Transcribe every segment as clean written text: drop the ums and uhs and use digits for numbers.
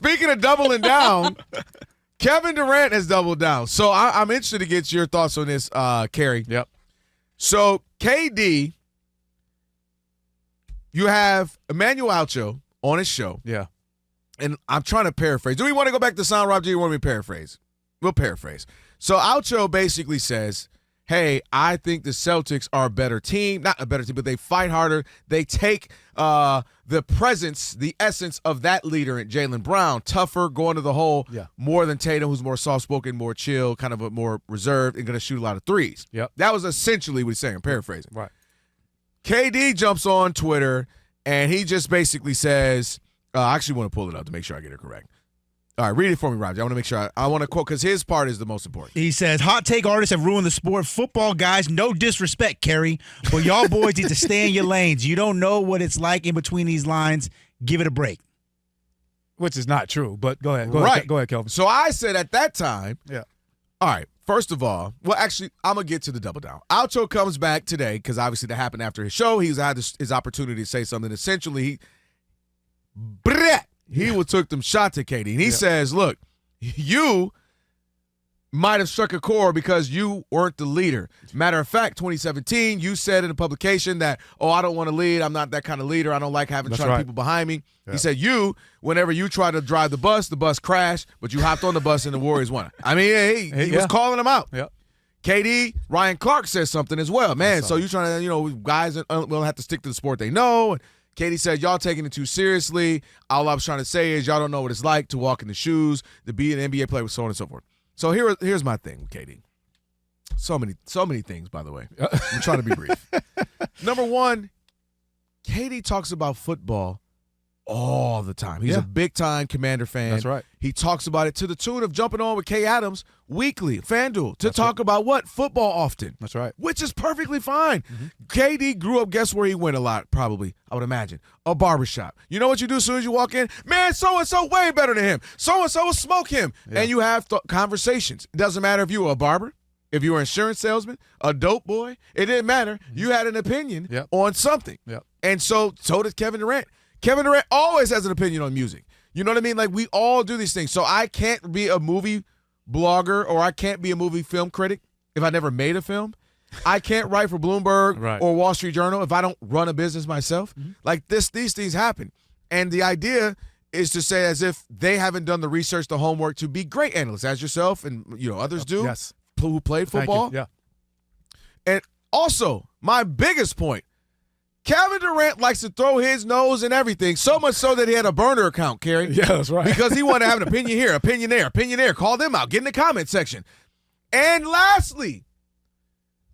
speaking of doubling down, Kevin Durant has doubled down. So I'm interested to get your thoughts on this, Kerry. Yep. So KD, you have Emmanuel Acho on his show. Yeah. And I'm trying to paraphrase. Do we want to go back to sound, Rob? Do you want me to paraphrase? We'll paraphrase. So Acho basically says, hey, I think the Celtics are a better team. Not a better team, but they fight harder. They take the presence, the essence of that leader in Jaylen Brown, tougher, going to the hole, more than Tatum, who's more soft-spoken, more chill, kind of a more reserved, and going to shoot a lot of threes. Yep. That was essentially what he's saying, paraphrasing. Right. KD jumps on Twitter, and he just basically says, I actually want to pull it up to make sure I get it correct. All right, read it for me, Roger. I want to make sure I want to quote, because his part is the most important. He says, hot take artists have ruined the sport. Football guys, no disrespect, Kerry, but y'all boys need to stay in your lanes. You don't know what it's like in between these lines. Give it a break. Which is not true, but go ahead. Go ahead, Kelvin. So I said at that time, yeah. All right, first of all, well, actually, I'm going to get to the double down. Acho comes back today, because obviously that happened after his show. He's had his opportunity to say something. Essentially, he took them shots at KD. And he says, look, you might have struck a chord because you weren't the leader. Matter of fact, 2017, you said in a publication that, I don't want to lead. I'm not that kind of leader. I don't like having people behind me. Yeah. He said whenever you try to drive the bus crashed, but you hopped on the bus and the Warriors won. I mean, he was calling them out. Yep. KD, Ryan Clark says something as well. Man, so you're trying to, guys will have to stick to the sport they know. And KD said, y'all taking it too seriously. All I was trying to say is y'all don't know what it's like to walk in the shoes, to be an NBA player, so on and so forth. So here's my thing with KD. So many things, by the way. I'm trying to be brief. Number one, KD talks about football all the time. He's a big-time Commander fan. That's right. He talks about it to the tune of jumping on with Kay Adams weekly, FanDuel, to talk about what? Football often. That's right. Which is perfectly fine. Mm-hmm. KD grew up, guess where he went a lot, probably, I would imagine? A barbershop. You know what you do as soon as you walk in? Man, so-and-so way better than him. So-and-so will smoke him. Yeah. And you have conversations. It doesn't matter if you were a barber, if you were an insurance salesman, a dope boy. It didn't matter. You had an opinion on something. Yep. And so did Kevin Durant. Kevin Durant always has an opinion on music. You know what I mean? Like, we all do these things. So I can't be a movie blogger, or I can't be a movie film critic if I never made a film. I can't write for Bloomberg or Wall Street Journal if I don't run a business myself. Mm-hmm. Like, these things happen. And the idea is to say as if they haven't done the research, the homework to be great analysts, as yourself and others do who played football. Yeah. And also, my biggest point, Kevin Durant likes to throw his nose in everything, so much so that he had a burner account, Kerry. Yeah, that's right. Because he wanted to have an opinion here, opinion there, opinion there. Call them out. Get in the comment section. And lastly,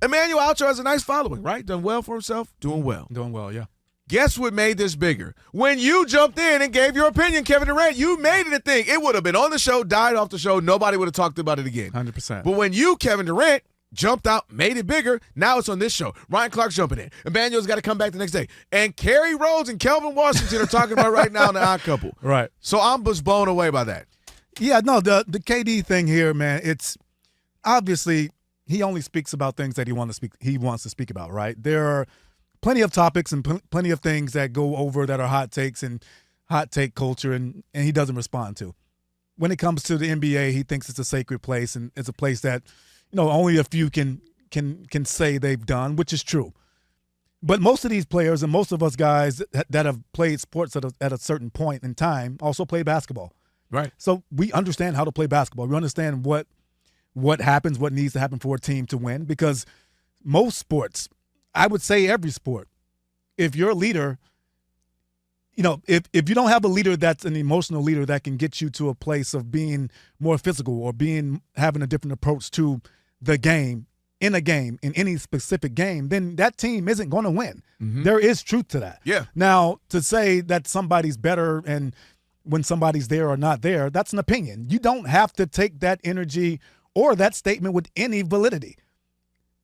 Emmanuel Acho has a nice following, right? Done well for himself? Doing well. Doing well, yeah. Guess what made this bigger? When you jumped in and gave your opinion, Kevin Durant, you made it a thing. It would have been on the show, died off the show. Nobody would have talked about it again. 100%. But when you, Kevin Durant, jumped out, made it bigger, now it's on this show. Ryan Clark's jumping in. Emmanuel's got to come back the next day. And Kerry, Rhodes, and Kelvin Washington are talking about right now in the Odd Couple. Right. So I'm just blown away by that. Yeah, no, the KD thing here, man, it's obviously he only speaks about things that he wants to speak about, right? There are plenty of topics and plenty of things that go over that are hot takes and hot take culture, and he doesn't respond to. When it comes to the NBA, he thinks it's a sacred place, and it's a place that only a few can say they've done, which is true. But most of these players and most of us guys that have played sports at a certain point in time also play basketball. Right. So we understand how to play basketball. We understand what happens, what needs to happen for a team to win, because most sports, I would say every sport, if you're a leader, if you don't have a leader that's an emotional leader that can get you to a place of being more physical or having a different approach to the game, in any specific game, then that team isn't going to win. Mm-hmm. There is truth to that. Yeah. Now, to say that somebody's better and when somebody's there or not there, that's an opinion. You don't have to take that energy or that statement with any validity.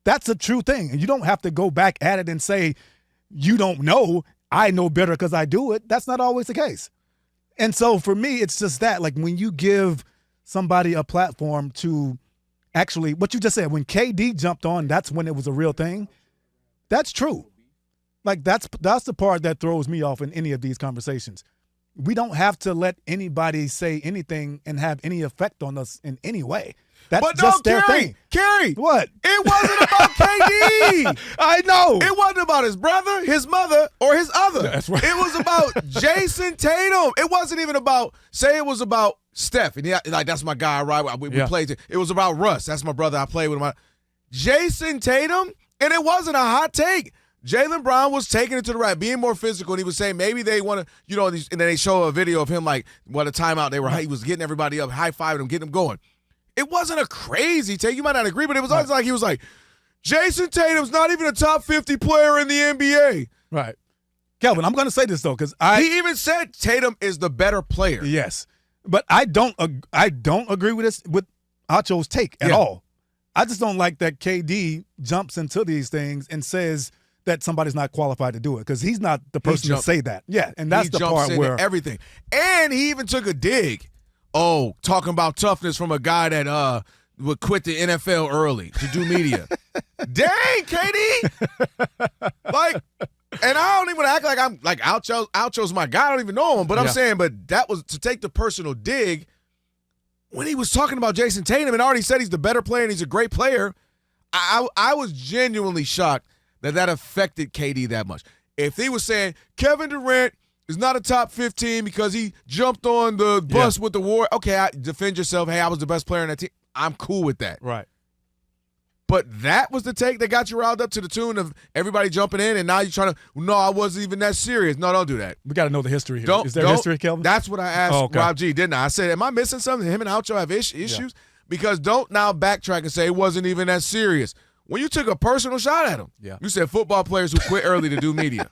That's a true thing. And you don't have to go back at it and say, you don't know, I know better because I do it. That's not always the case. And so for me, it's just that, like, when you give somebody a platform to actually, what you just said, when KD jumped on, that's when it was a real thing. That's true. Like, that's the part that throws me off in any of these conversations. we don't have to let anybody say anything and have any effect on us in any way. That's but just their Kerry, thing. Kerry, What? it wasn't about KD. I know. It wasn't about his brother, his mother, or his other. That's right. It was about Jason Tatum. It wasn't even about, say it was about Steph. And like, that's my guy, right? We played it. It was about Russ. That's my brother. I played with him. Jason Tatum, and it wasn't a hot take. Jaylen Brown was taking it to the right, being more physical, and he was saying maybe they want to, and then they show a video of him like, what a timeout he was getting everybody up, high-fiving them, getting them going. It wasn't a crazy take. You might not agree, but it was always like he was like, Jason Tatum's not even a top 50 player in the NBA. Right. Kelvin, I'm going to say this, though, because he even said Tatum is the better player. Yes. But I don't agree with Acho's take at all. I just don't like that KD jumps into these things and says that somebody's not qualified to do it because he's not the person to say that. Yeah, and that's the part where everything. And he even took a dig. Oh, talking about toughness from a guy that would quit the NFL early to do media. Dang, KD. Like, and I don't even act like I'm like Acho's my guy. I don't even know him, but I'm saying, but that was to take the personal dig when he was talking about Jason Tatum and already said he's the better player and he's a great player. I was genuinely shocked that affected KD that much. If he was saying Kevin Durant is not a top 15 because he jumped on the bus with the war, okay, defend yourself. Hey, I was the best player in that team. I'm cool with that. Right. But that was the take that got you riled up to the tune of everybody jumping in, and now you're trying to, no, I wasn't even that serious. No, don't do that. We got to know the history here. Is there history, Kelvin? That's what I asked Rob G, didn't I? I said, am I missing something? Him and Acho have issues? Yeah. Because don't now backtrack and say it wasn't even that serious. When you took a personal shot at him, you said football players who quit early to do media.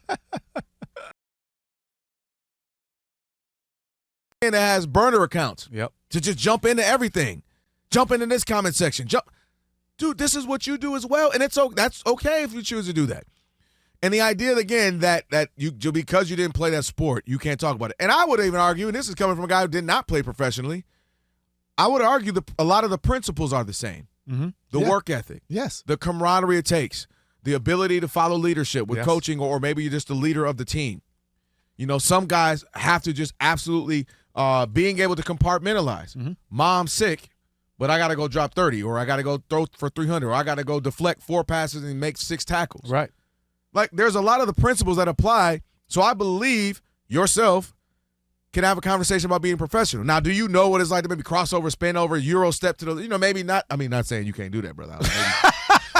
And it has burner accounts to just jump into everything. Jump into this comment section. Dude, this is what you do as well, and that's okay if you choose to do that. And the idea, again, that you because you didn't play that sport, you can't talk about it. And I would even argue, and this is coming from a guy who did not play professionally, I would argue a lot of the principles are the same. Mm-hmm. The work ethic. Yes. The camaraderie it takes. The ability to follow leadership with coaching, or maybe you're just the leader of the team. Some guys have to just absolutely being able to compartmentalize. Mm-hmm. Mom's sick, but I got to go drop 30, or I got to go throw for 300, or I got to go deflect 4 passes and make 6 tackles. Right. Like, there's a lot of the principles that apply. So I believe yourself can have a conversation about being professional. Now, do you know what it's like to maybe crossover, spin over, Euro step to the, maybe not. I mean, not saying you can't do that, brother.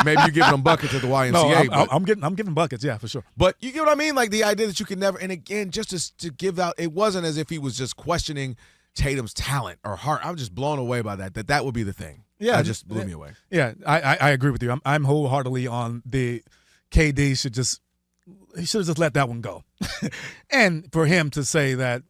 Maybe you're giving them buckets at the YMCA. No, I'm giving buckets, yeah, for sure. But you get what I mean? Like, the idea that you can never, and again, just to give out, it wasn't as if he was just questioning Tatum's talent or heart. I'm just blown away by that would be the thing. Yeah. That just blew me away. Yeah, I agree with you. I'm wholeheartedly on the KD should have just let that one go. And for him to say that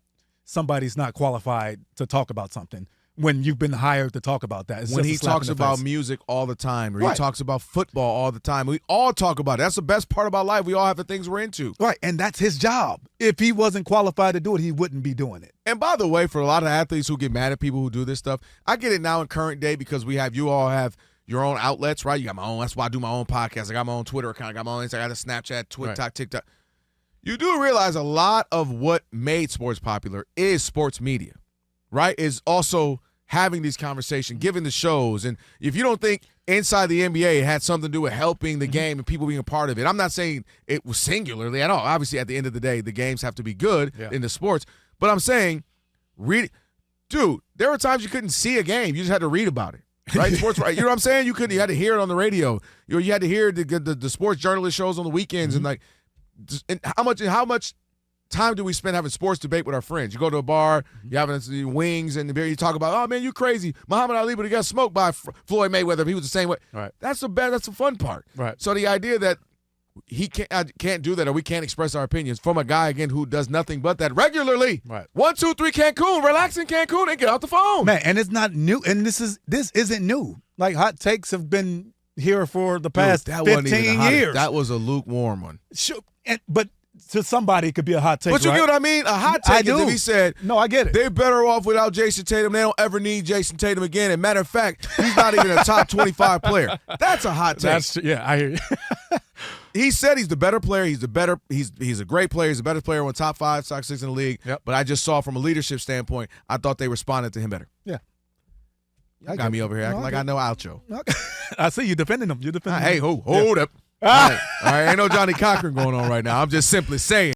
somebody's not qualified to talk about something when you've been hired to talk about that. When he talks about music all the time, or he talks about football all the time, we all talk about it. That's the best part about life. We all have the things we're into. Right, and that's his job. If he wasn't qualified to do it, he wouldn't be doing it. And by the way, for a lot of athletes who get mad at people who do this stuff, I get it now in current day because you all have your own outlets, right? You got my own. That's why I do my own podcast. I got my own Twitter account. I got my own Instagram. I got a Snapchat, Twitter, TikTok. You do realize a lot of what made sports popular is sports media, right? Is also having these conversations, giving the shows. And if you don't think inside the NBA it had something to do with helping the game and people being a part of it, I'm not saying it was singularly at all. Obviously, at the end of the day, the games have to be good in the sports. But I'm saying, dude, there were times you couldn't see a game. You just had to read about it. Right, sports, right? You know what I'm saying? You had to hear it on the radio. You had to hear the sports journalist shows on the weekends, and how much time do we spend having sports debate with our friends? You go to a bar, you having wings and the beer. You talk about, oh man, you crazy. Muhammad Ali would have got smoked by Floyd Mayweather if he was the same way. Right. That's the fun part. Right. So the idea that he can't do that, or we can't express our opinions from a guy again who does nothing but that regularly. Right. 1, 2, 3 Cancun, relax in Cancun, and get off the phone. Man, and it's not new. And this isn't new. Like, hot takes have been here for the past 15 years. That was a lukewarm one. Sure, but to somebody it could be a hot take. But you right? get what I mean? A hot take is if he said, no, I get it. They're better off without Jason Tatum. They don't ever need Jason Tatum again. And matter of fact, he's not even a top 25 player. That's a hot take. I hear you. he said he's the better player. He's a great player. He's the better player, one top 5, top 6 in the league. Yep. But I just saw from a leadership standpoint, I thought they responded to him better. Yeah. Y'all got me over here acting like I know Acho. I see you defending him. You're defending him. Hey, hold up. All right. Ain't no Johnny Cochran going on right now. I'm just simply saying.